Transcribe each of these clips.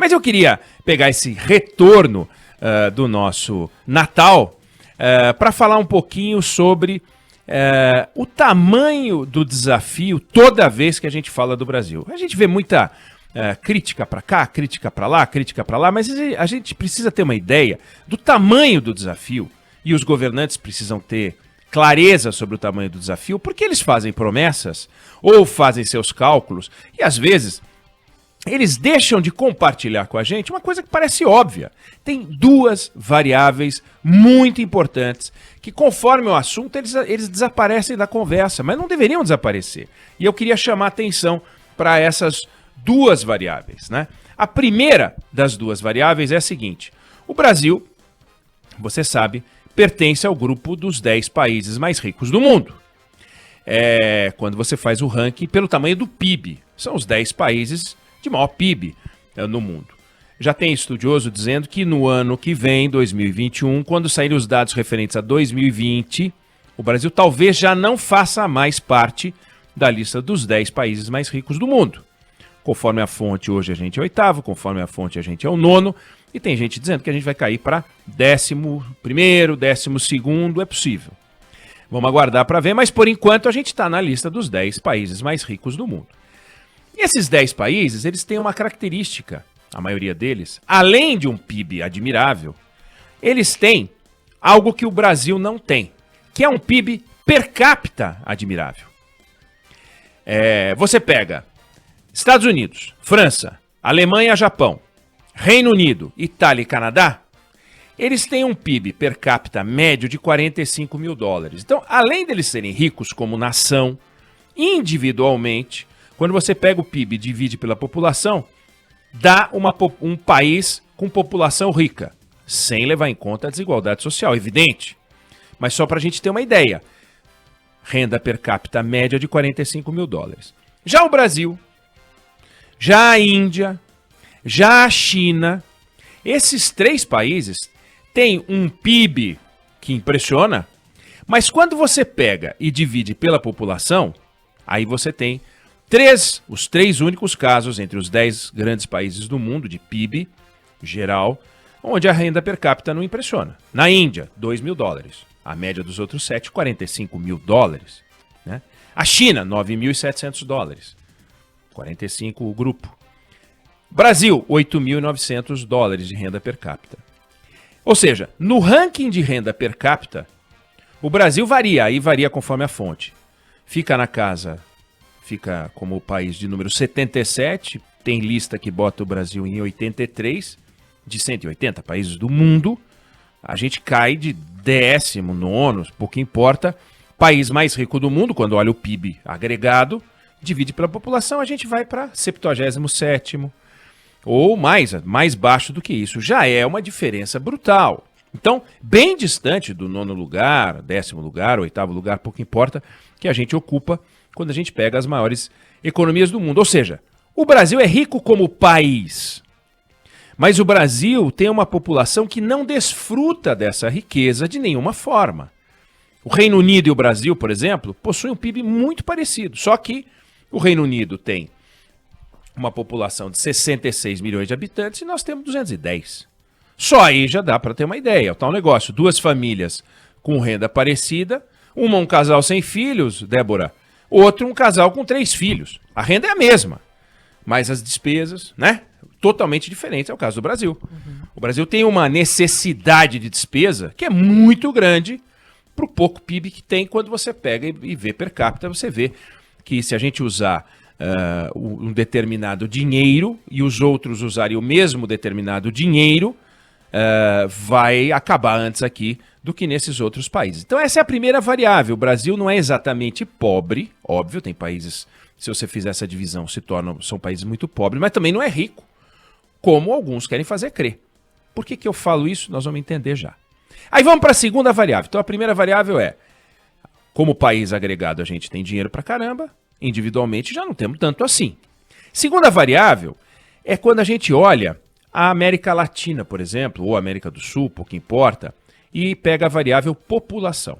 Mas eu queria pegar esse retorno do nosso Natal para falar um pouquinho sobre o tamanho do desafio toda vez que a gente fala do Brasil. A gente vê muita crítica para cá, crítica para lá, mas a gente precisa ter uma ideia do tamanho do desafio e os governantes precisam ter clareza sobre o tamanho do desafio, porque eles fazem promessas ou fazem seus cálculos e às vezes eles deixam de compartilhar com a gente uma coisa que parece óbvia. Tem duas variáveis muito importantes que, conforme o assunto, eles desaparecem da conversa, mas não deveriam desaparecer. E eu queria chamar a atenção para essas duas variáveis, né? A primeira das duas variáveis é a seguinte: o Brasil, você sabe, pertence ao grupo dos 10 países mais ricos do mundo. Quando você faz o ranking pelo tamanho do PIB, são os 10 países de maior PIB no mundo. Já tem estudioso dizendo que no ano que vem, 2021, quando saírem os dados referentes a 2020, o Brasil talvez já não faça mais parte da lista dos 10 países mais ricos do mundo. Conforme a fonte, hoje a gente é 8º, conforme a fonte a gente é o 9º, e tem gente dizendo que a gente vai cair para 11º, 12º, é possível. Vamos aguardar para ver, mas por enquanto a gente está na lista dos 10 países mais ricos do mundo. E esses 10 países, eles têm uma característica, a maioria deles, além de um PIB admirável, eles têm algo que o Brasil não tem, que é um PIB per capita admirável. Você pega Estados Unidos, França, Alemanha, Japão, Reino Unido, Itália e Canadá, eles têm um PIB per capita médio de 45 mil dólares. Então, além deles serem ricos como nação, individualmente, quando você pega o PIB e divide pela população, dá um país com população rica, sem levar em conta a desigualdade social, evidente. Mas só para a gente ter uma ideia, renda per capita média de 45 mil dólares. Já o Brasil, já a Índia, já a China, esses 3 países têm um PIB que impressiona, mas quando você pega e divide pela população, aí você tem os 3 únicos casos entre os 10 grandes países do mundo de PIB geral, onde a renda per capita não impressiona. Na Índia, 2 mil dólares. A média dos outros 7, 45 mil dólares. Né? A China, 9.700 dólares. 45 o grupo. Brasil, 8.900 dólares de renda per capita. Ou seja, no ranking de renda per capita, o Brasil varia, aí varia conforme a fonte. Fica como o país de número 77, tem lista que bota o Brasil em 83, de 180 países do mundo, a gente cai de 19º, pouco importa, país mais rico do mundo, quando olha o PIB agregado, divide pela população, a gente vai para 77º, ou mais baixo do que isso, já é uma diferença brutal. Então, bem distante do 9º lugar, 10º lugar, 8º lugar, pouco importa, que a gente ocupa quando a gente pega as maiores economias do mundo. Ou seja, o Brasil é rico como país, mas o Brasil tem uma população que não desfruta dessa riqueza de nenhuma forma. O Reino Unido e o Brasil, por exemplo, possuem um PIB muito parecido, só que o Reino Unido tem uma população de 66 milhões de habitantes e nós temos 210. Só aí já dá para ter uma ideia. É o tal negócio, 2 famílias com renda parecida, um casal sem filhos, Débora, outro um casal com 3 filhos. A renda é a mesma, mas as despesas, né, totalmente diferentes. É o caso do Brasil. O Brasil tem uma necessidade de despesa que é muito grande para o pouco PIB que tem. Quando você pega e vê per capita, você vê que se a gente usar um determinado dinheiro e os outros usarem o mesmo determinado dinheiro, vai acabar antes aqui do que nesses outros países. Então essa é a primeira variável. O Brasil não é exatamente pobre, óbvio, tem países, se você fizer essa divisão, são países muito pobres, mas também não é rico, como alguns querem fazer crer. Por que eu falo isso? Nós vamos entender já. Aí vamos para a segunda variável. Então a primeira variável é, como país agregado a gente tem dinheiro pra caramba, individualmente já não temos tanto assim. Segunda variável é quando a gente olha a América Latina, por exemplo, ou América do Sul, pouco importa, e pega a variável população.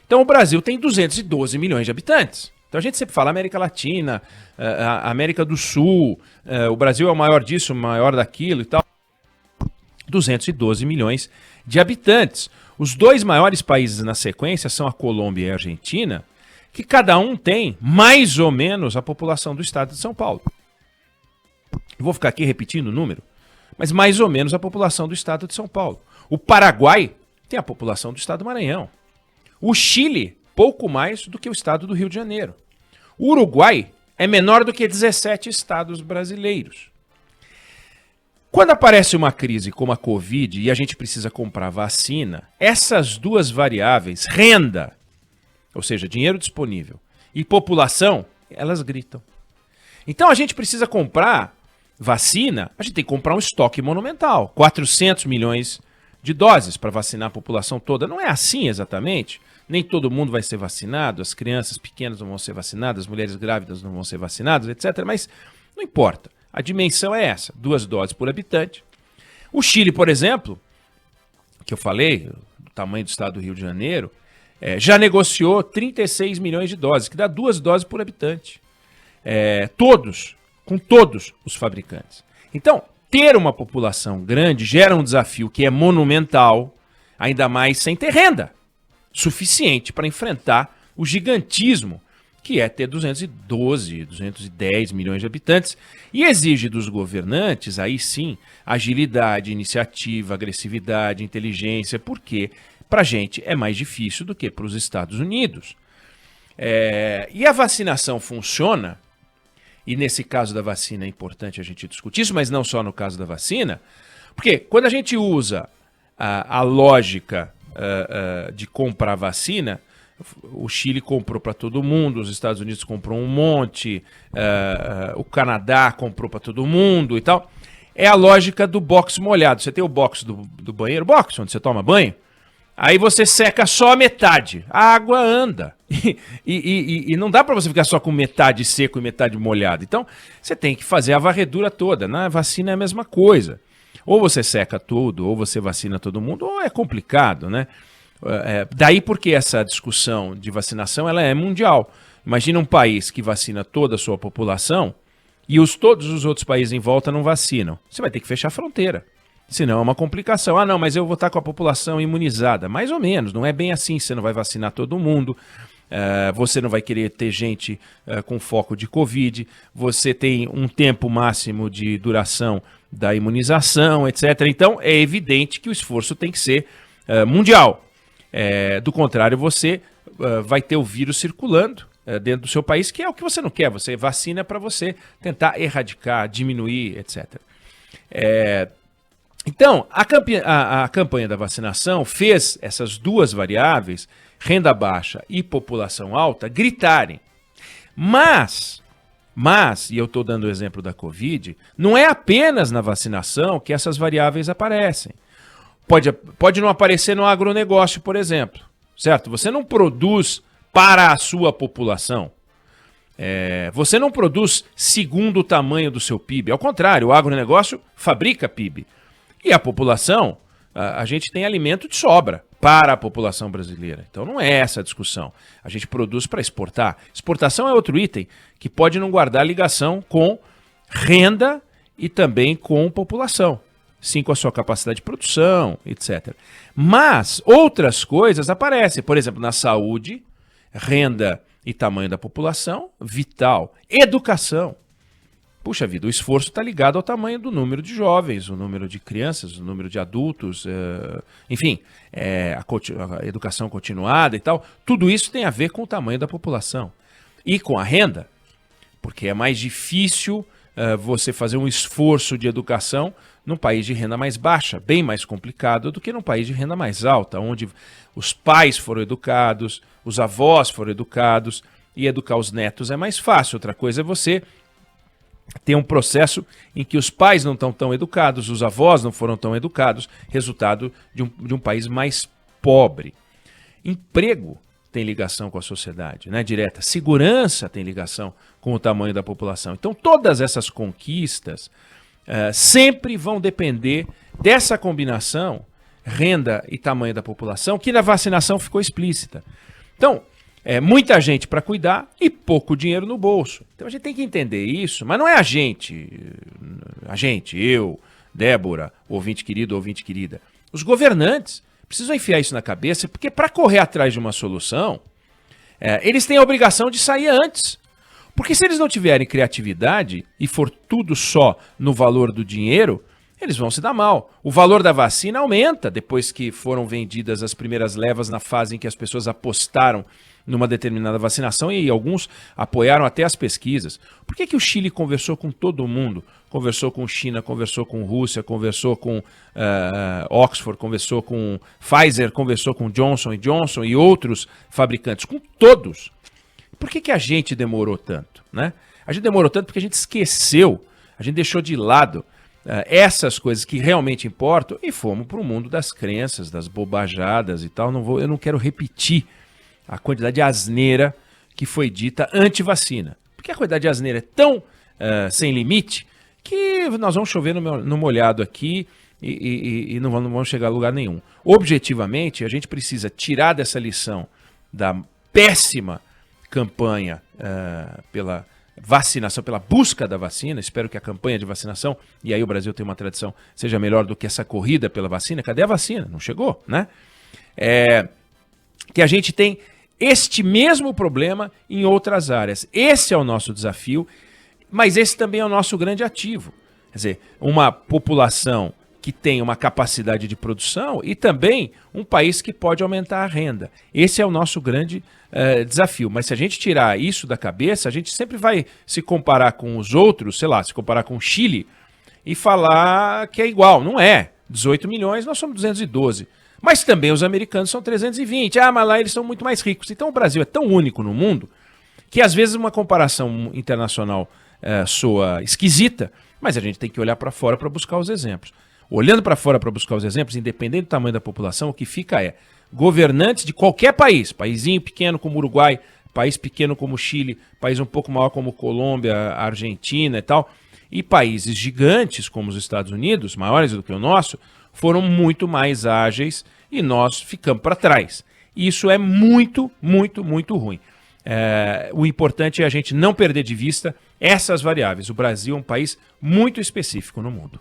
Então o Brasil tem 212 milhões de habitantes. Então a gente sempre fala América Latina, a América do Sul, o Brasil é o maior disso, o maior daquilo e tal. 212 milhões de habitantes. Os dois maiores países na sequência são a Colômbia e a Argentina, que cada um tem mais ou menos a população do estado de São Paulo. Eu vou ficar aqui repetindo o número, mas mais ou menos a população do estado de São Paulo. O Paraguai tem a população do estado do Maranhão. O Chile, pouco mais do que o estado do Rio de Janeiro. O Uruguai é menor do que 17 estados brasileiros. Quando aparece uma crise como a Covid e a gente precisa comprar vacina, essas duas variáveis, renda, ou seja, dinheiro disponível, e população, elas gritam. Então a gente precisa comprar vacina, a gente tem que comprar um estoque monumental, 400 milhões de doses para vacinar a população toda. Não é assim exatamente, nem todo mundo vai ser vacinado, as crianças pequenas não vão ser vacinadas, as mulheres grávidas não vão ser vacinadas, etc. Mas não importa, a dimensão é essa, 2 doses por habitante. O Chile, por exemplo, que eu falei, do tamanho do estado do Rio de Janeiro, já negociou 36 milhões de doses, que dá 2 doses por habitante. Com todos os fabricantes. Então, ter uma população grande gera um desafio que é monumental, ainda mais sem ter renda suficiente para enfrentar o gigantismo que é ter 212, 210 milhões de habitantes, e exige dos governantes, aí sim, agilidade, iniciativa, agressividade, inteligência, porque para a gente é mais difícil do que para os Estados Unidos. E a vacinação funciona. E nesse caso da vacina é importante a gente discutir isso, mas não só no caso da vacina, porque quando a gente usa a lógica de comprar vacina, o Chile comprou para todo mundo, os Estados Unidos comprou um monte, o Canadá comprou para todo mundo e tal. É a lógica do box molhado. Você tem o box do banheiro, box onde você toma banho, aí você seca só a metade, a água anda. E não dá para você ficar só com metade seco e metade molhado. Então, você tem que fazer a varredura toda. Na vacina é a mesma coisa. Ou você seca tudo, ou você vacina todo mundo, ou é complicado, né? Daí porque essa discussão de vacinação ela é mundial. Imagina um país que vacina toda a sua população e todos os outros países em volta não vacinam. Você vai ter que fechar a fronteira. Senão é uma complicação. Ah, não, mas eu vou estar com a população imunizada. Mais ou menos, não é bem assim. Você não vai vacinar todo mundo. Você não vai querer ter gente com foco de Covid, você tem um tempo máximo de duração da imunização, etc. Então, é evidente que o esforço tem que ser mundial. Do contrário, você vai ter o vírus circulando dentro do seu país, que é o que você não quer. Você vacina para você tentar erradicar, diminuir, etc. Então, a campanha da vacinação fez essas duas variáveis, renda baixa e população alta, gritarem. Mas, e eu estou dando o exemplo da Covid, não é apenas na vacinação que essas variáveis aparecem. Pode não aparecer no agronegócio, por exemplo, certo? Você não produz para a sua população. Você não produz segundo o tamanho do seu PIB. Ao contrário, o agronegócio fabrica PIB. E a população, a gente tem alimento de sobra para a população brasileira. Então não é essa a discussão. A gente produz para exportar. Exportação é outro item que pode não guardar ligação com renda e também com população. Sim, com a sua capacidade de produção, etc. Mas outras coisas aparecem. Por exemplo, na saúde, renda e tamanho da população, vital. Educação. Puxa vida, o esforço está ligado ao tamanho do número de jovens, o número de crianças, o número de adultos, enfim, a educação continuada e tal. Tudo isso tem a ver com o tamanho da população. E com a renda, porque é mais difícil você fazer um esforço de educação num país de renda mais baixa, bem mais complicado do que num país de renda mais alta, onde os pais foram educados, os avós foram educados, e educar os netos é mais fácil. Outra coisa é você tem um processo em que os pais não estão tão educados, os avós não foram tão educados, resultado de um país mais pobre. Emprego tem ligação com a sociedade, né, direta. Segurança tem ligação com o tamanho da população. Então, todas essas conquistas sempre vão depender dessa combinação, renda e tamanho da população, que na vacinação ficou explícita. Então, muita gente para cuidar e pouco dinheiro no bolso. Então a gente tem que entender isso, mas não é a gente, eu, Débora, ouvinte querido, ouvinte querida. Os governantes precisam enfiar isso na cabeça, porque para correr atrás de uma solução, eles têm a obrigação de sair antes. Porque se eles não tiverem criatividade e for tudo só no valor do dinheiro, eles vão se dar mal. O valor da vacina aumenta depois que foram vendidas as primeiras levas na fase em que as pessoas apostaram numa determinada vacinação e alguns apoiaram até as pesquisas. Por que o Chile conversou com todo mundo? Conversou com China, conversou com Rússia, conversou com Oxford, conversou com Pfizer, conversou com Johnson Johnson e outros fabricantes, com todos. Por que a gente demorou tanto, né? A gente demorou tanto porque a gente esqueceu, a gente deixou de lado essas coisas que realmente importam e fomos para o mundo das crenças, das bobajadas e tal. Eu não quero repetir a quantidade de asneira que foi dita anti-vacina. Porque a quantidade de asneira é tão sem limite que nós vamos chover no molhado aqui e não vamos chegar a lugar nenhum. Objetivamente, a gente precisa tirar dessa lição da péssima campanha pela vacinação, pela busca da vacina. Espero que a campanha de vacinação, e aí o Brasil tem uma tradição, seja melhor do que essa corrida pela vacina. Cadê a vacina? Não chegou, né? Que a gente tem este mesmo problema em outras áreas. Esse é o nosso desafio, mas esse também é o nosso grande ativo. Quer dizer, uma população que tem uma capacidade de produção e também um país que pode aumentar a renda. Esse é o nosso grande desafio. Mas se a gente tirar isso da cabeça, a gente sempre vai se comparar com os outros, sei lá, se comparar com o Chile e falar que é igual. Não é. 18 milhões, nós somos 212. Mas também os americanos são 320. Mas lá eles são muito mais ricos. Então o Brasil é tão único no mundo que às vezes uma comparação internacional soa esquisita, mas a gente tem que olhar para fora para buscar os exemplos. Olhando para fora para buscar os exemplos, independente do tamanho da população, o que fica é governantes de qualquer país, paísinho pequeno como o Uruguai, país pequeno como o Chile, país um pouco maior como Colômbia, Argentina e tal, e países gigantes como os Estados Unidos, maiores do que o nosso, foram muito mais ágeis e nós ficamos para trás. Isso é muito, muito, muito ruim. O importante é a gente não perder de vista essas variáveis. O Brasil é um país muito específico no mundo.